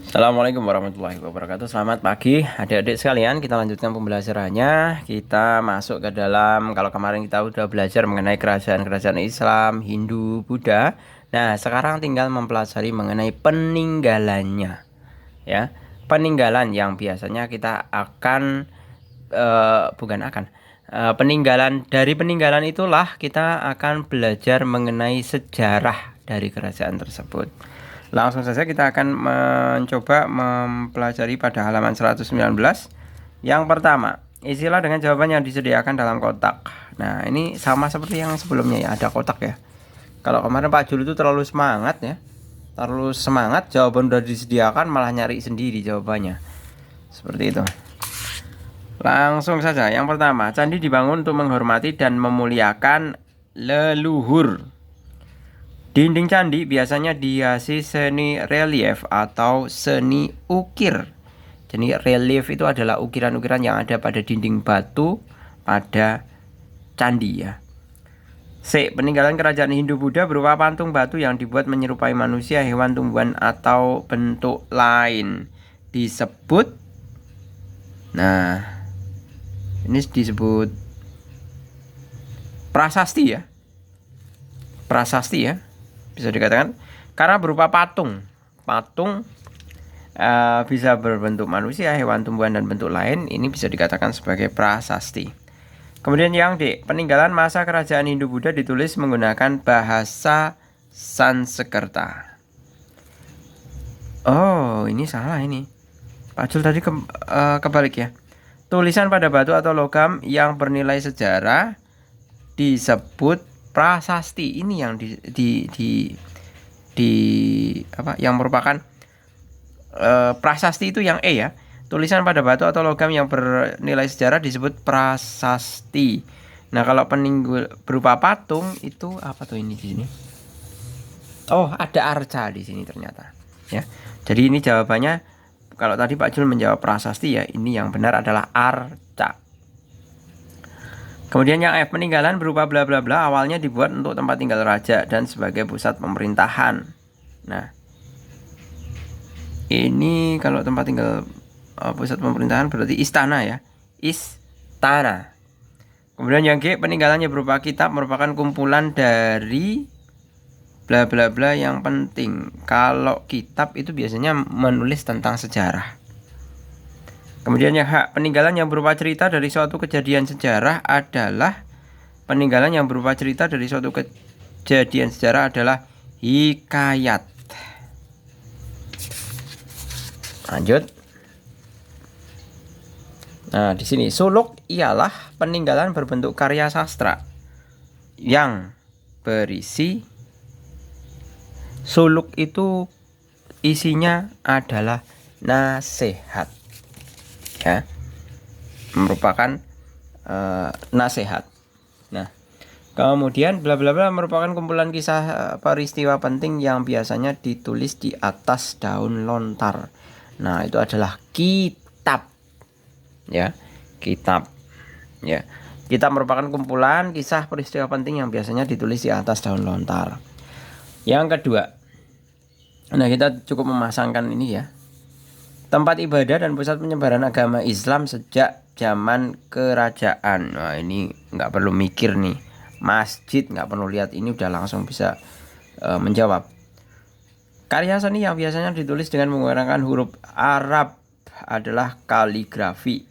Assalamualaikum warahmatullahi wabarakatuh. Selamat pagi adik-adik sekalian. Kita lanjutkan pembelajarannya. Kita masuk ke dalam, kalau kemarin kita udah belajar mengenai kerajaan-kerajaan Islam, Hindu, Buddha. Nah, sekarang tinggal mempelajari mengenai peninggalannya. Ya, peninggalan yang biasanya kita akan peninggalan, dari peninggalan itulah kita akan belajar mengenai sejarah dari kerajaan tersebut. Langsung saja kita akan mencoba mempelajari pada halaman 119. Yang pertama, isilah dengan jawaban yang disediakan dalam kotak. Nah, ini sama seperti yang sebelumnya ya, ada kotak ya. Kalau kemarin Pak Jul itu terlalu semangat ya. Terlalu semangat, jawaban udah disediakan malah nyari sendiri jawabannya. Seperti itu. Langsung saja, yang pertama, candi dibangun untuk menghormati dan memuliakan leluhur. Dinding candi biasanya dihiasi seni relief atau seni ukir. Jadi relief itu adalah ukiran-ukiran yang ada pada dinding batu pada candi ya. C. Peninggalan kerajaan Hindu Buddha berupa patung batu yang dibuat menyerupai manusia, hewan, tumbuhan, atau bentuk lain. Disebut, nah, ini disebut prasasti ya. Prasasti ya, bisa dikatakan karena berupa patung bisa berbentuk manusia, hewan, tumbuhan, dan bentuk lain. Ini bisa dikatakan sebagai prasasti. Kemudian yang D, peninggalan masa kerajaan Hindu Buddha ditulis menggunakan bahasa Sanskerta. Oh, ini salah ini. Pak Jul tadi kebalik ya. Tulisan pada batu atau logam yang bernilai sejarah disebut prasasti. Ini yang yang merupakan prasasti itu yang E ya. Tulisan pada batu atau logam yang bernilai sejarah disebut prasasti. Nah, kalau berupa patung itu apa tuh ini di sini? Oh, ada arca di sini ternyata. Ya. Jadi ini jawabannya, kalau tadi Pak Jul menjawab prasasti ya, ini yang benar adalah arca. Kemudian yang F, peninggalan berupa bla bla bla awalnya dibuat untuk tempat tinggal raja dan sebagai pusat pemerintahan. Nah, ini kalau tempat tinggal pusat pemerintahan berarti istana ya. Istana. Kemudian yang G, peninggalannya berupa kitab merupakan kumpulan dari bla bla bla yang penting. Kalau kitab itu biasanya menulis tentang sejarah. Kemudian yang H, peninggalan yang berupa cerita dari suatu kejadian sejarah adalah hikayat. Lanjut. Nah, di sini suluk ialah peninggalan berbentuk karya sastra yang berisi, suluk itu isinya adalah nasihat ya, merupakan nasihat. Nah, kemudian bla bla bla merupakan kumpulan kisah peristiwa penting yang biasanya ditulis di atas daun lontar. Nah, itu adalah kitab ya, kitab ya. Kitab merupakan kumpulan kisah peristiwa penting yang biasanya ditulis di atas daun lontar. Yang kedua, nah kita cukup memasangkan ini ya, tempat ibadah dan pusat penyebaran agama Islam sejak zaman kerajaan. Nah, ini nggak perlu mikir nih, masjid nggak perlu lihat, ini udah langsung bisa menjawab. Karya seni yang biasanya ditulis dengan menggunakan huruf Arab adalah kaligrafi.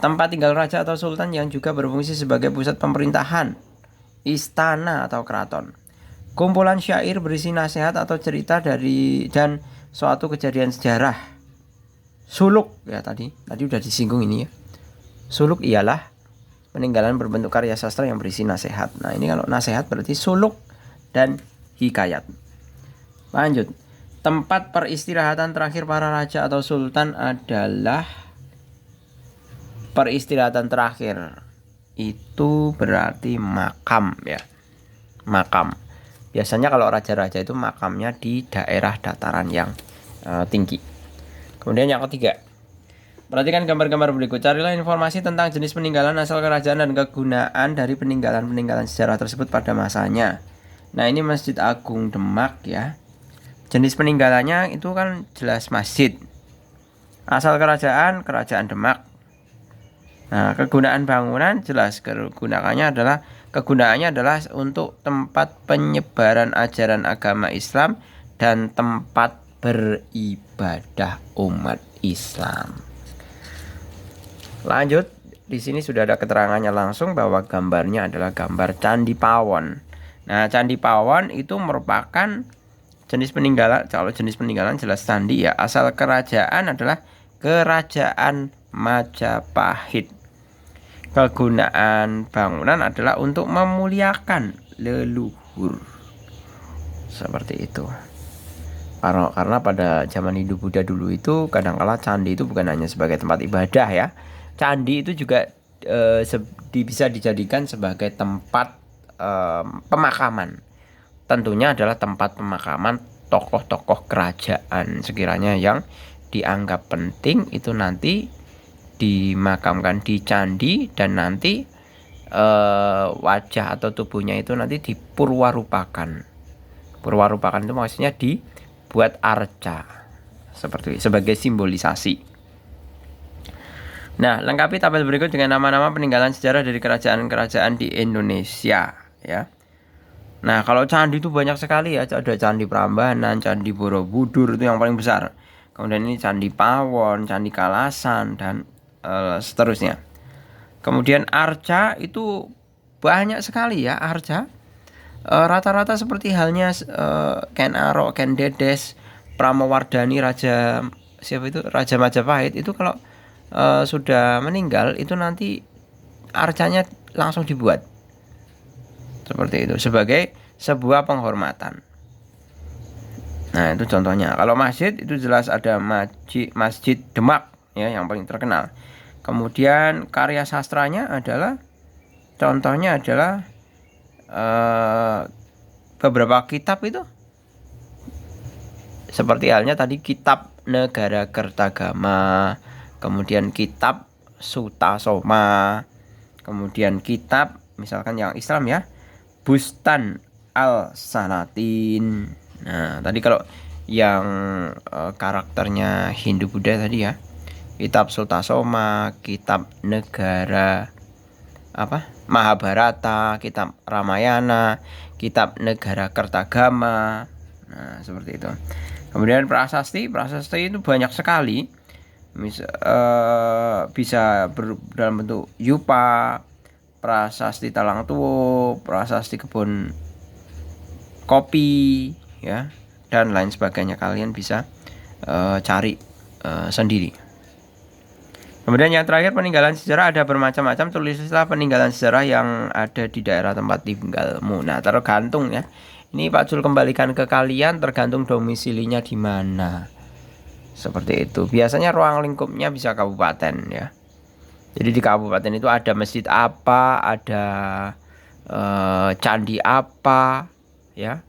Tempat tinggal raja atau sultan yang juga berfungsi sebagai pusat pemerintahan, istana atau keraton. Kumpulan syair berisi nasihat atau cerita dari dan suatu kejadian sejarah. Suluk ya, tadi udah disinggung ini ya. Suluk ialah peninggalan berbentuk karya sastra yang berisi nasihat. Nah, ini kalau nasihat berarti suluk dan hikayat. Lanjut. Tempat peristirahatan terakhir para raja atau sultan adalah peristirahatan terakhir. Itu berarti makam ya. Makam. Biasanya kalau raja-raja itu makamnya di daerah dataran yang tinggi. Kemudian yang ketiga, perhatikan gambar-gambar berikut. Carilah informasi tentang jenis peninggalan, asal kerajaan, dan kegunaan dari peninggalan-peninggalan sejarah tersebut pada masanya. Nah, ini Masjid Agung Demak ya. jenis peninggalannya itu kan jelas masjid. Asal kerajaan Demak. Nah, kegunaan bangunan jelas kegunaannya adalah untuk tempat penyebaran ajaran agama Islam dan tempat beribadah umat Islam. Lanjut, di sini sudah ada keterangannya langsung bahwa gambarnya adalah gambar Candi Pawon. Nah, Candi Pawon itu merupakan jenis peninggalan. Kalau jenis peninggalan jelas candi ya. Asal kerajaan adalah Kerajaan Majapahit. Kegunaan bangunan adalah untuk memuliakan leluhur. Seperti itu. Karena pada zaman Hindu-Buddha dulu itu kadangkala candi itu bukan hanya sebagai tempat ibadah ya. Candi itu juga bisa dijadikan sebagai tempat pemakaman. Tentunya adalah tempat pemakaman tokoh-tokoh kerajaan sekiranya yang dianggap penting itu nanti dimakamkan di candi, dan nanti wajah atau tubuhnya itu nanti dipurwarupakan. Purwarupakan itu maksudnya dibuat arca seperti sebagai simbolisasi. Nah, lengkapi tabel berikut dengan nama-nama peninggalan sejarah dari kerajaan-kerajaan di Indonesia ya. Nah, kalau candi itu banyak sekali ya. Ada Candi Prambanan, Candi Borobudur itu yang paling besar. Kemudian ini Candi Pawon, Candi Kalasan, dan seterusnya. Kemudian arca itu banyak sekali ya arca. Rata-rata seperti halnya Ken Arok, Ken Dedes, Pramawardhani, Raja Majapahit itu kalau sudah meninggal itu nanti arcanya langsung dibuat. Seperti itu sebagai sebuah penghormatan. Nah, itu contohnya. Kalau masjid itu jelas ada Masjid Demak ya yang paling terkenal. Kemudian karya sastranya adalah contohnya adalah beberapa kitab itu. Seperti halnya tadi kitab Negara Kertagama, kemudian kitab Sutasoma, kemudian kitab misalkan yang Islam ya, Bustan Al-Salatin. Nah, tadi kalau yang karakternya Hindu-Buddha tadi ya, kitab Sutasoma, kitab Negara Mahabharata, kitab Ramayana, kitab Negara Kertagama. Nah, seperti itu. Kemudian prasasti itu banyak sekali. Bisa dalam bentuk yupa, prasasti Talang Tuwo, prasasti kebun kopi ya, dan lain sebagainya. Kalian bisa cari sendiri. Kemudian yang terakhir, peninggalan sejarah ada bermacam-macam. Tulislah peninggalan sejarah yang ada di daerah tempat tinggalmu. Nah, tergantung ya. Ini Pak Jul kembalikan ke kalian, tergantung domisilinya di mana. Seperti itu. Biasanya ruang lingkupnya bisa kabupaten ya. Jadi di kabupaten itu ada masjid apa, ada candi apa ya,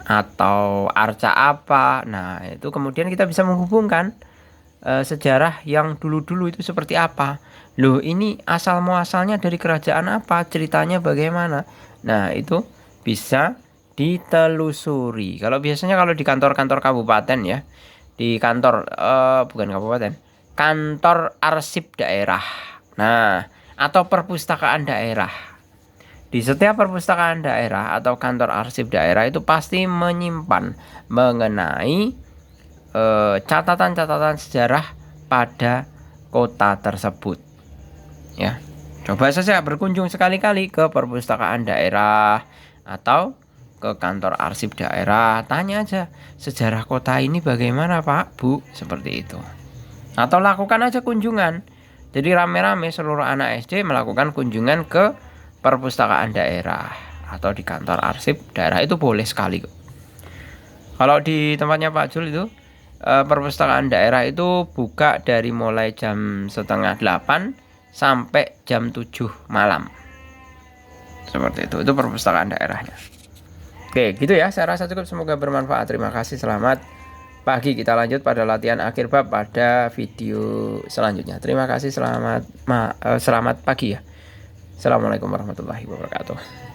atau arca apa. Nah, itu kemudian kita bisa menghubungkan sejarah yang dulu-dulu itu seperti apa. Loh, ini asal muasalnya dari kerajaan apa, ceritanya bagaimana. Nah, itu bisa ditelusuri. Kalau biasanya kalau di kantor-kantor kabupaten ya, di kantor bukan kabupaten, kantor arsip daerah. Nah, atau perpustakaan daerah. Di setiap perpustakaan daerah atau kantor arsip daerah itu pasti menyimpan mengenai catatan-catatan sejarah pada kota tersebut. Ya, coba saja berkunjung sekali-kali ke perpustakaan daerah atau ke kantor arsip daerah, tanya aja sejarah kota ini bagaimana Pak, Bu, seperti itu. Atau lakukan aja kunjungan. Jadi rame-rame seluruh anak SD melakukan kunjungan ke perpustakaan daerah atau di kantor arsip daerah, itu boleh sekali. Kalau di tempatnya Pak Jul itu perpustakaan daerah itu buka dari mulai jam 7:30 sampai jam 7 malam. Seperti itu perpustakaan daerahnya. Oke, gitu ya. Saya rasa cukup, semoga bermanfaat. Terima kasih. Selamat pagi. Kita lanjut pada latihan akhir bab pada video selanjutnya. Terima kasih. Selamat pagi ya. Assalamualaikum warahmatullahi wabarakatuh.